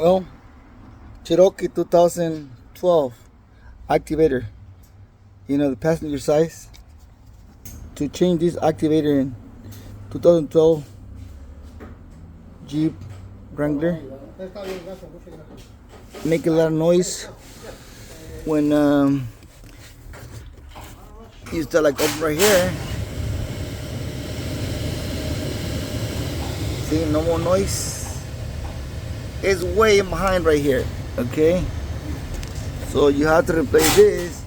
Well, Cherokee 2012 Activator. You know, the passenger size. To change this Activator in 2012 Jeep Wrangler. Make a lot of noise when you start like up right here. See, no more noise. It's way behind right here. Okay, so you have to replace this.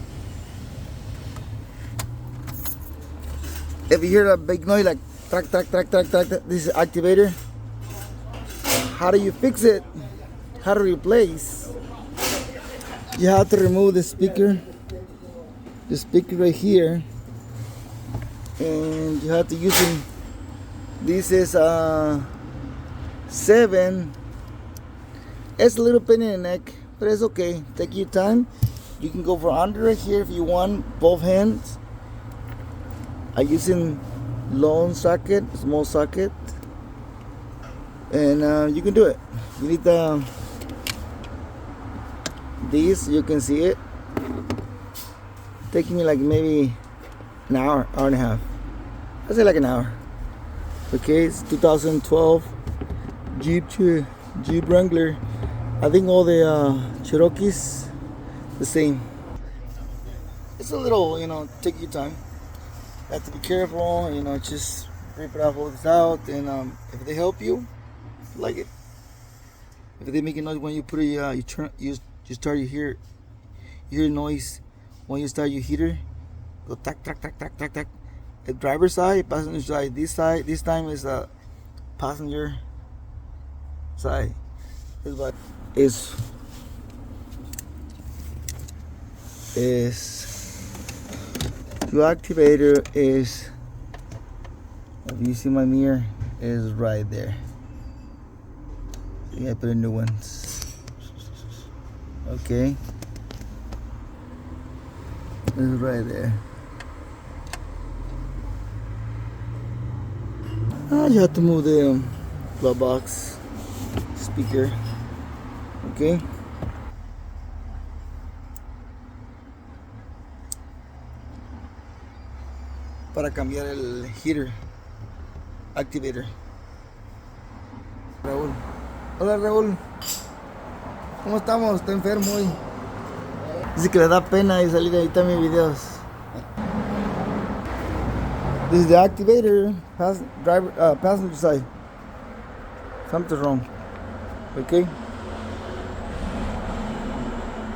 If you hear that big noise like track, track, track, track, track, this is Activator. How do you fix it? How to replace? You have to remove the speaker right here, and you have to use it. This is 7. It's a little pain in the neck, but it's okay. Take your time. You can go for under right here if you want, both hands. I'm using long socket, small socket, and you can do it. You need this. You can see it. Taking me like maybe an hour and a half. I'd say like an hour. Okay, it's 2012 Jeep Wrangler. I think all the Cherokees the same. It's a little, take your time. You have to be careful, just rip it off, all this out, and if they help you, like it. If they make a noise when you put it, you start, you hear noise when you start your heater. Go tack, tack, tack, tack, tack, tack. The driver's side, passenger side. This time is a passenger side. Is the Activator is, if you see my mirror, is right there. Yeah, put in new ones. Okay, it's right there. You have to move the glove box speaker. Okay. Para cambiar el heater Activator. Raúl. Hola Raúl. ¿Cómo estamos? Está enfermo hoy. Dice que le da pena y salir ahorita en mis videos. This is the Activator passenger side. Something's wrong. Okay.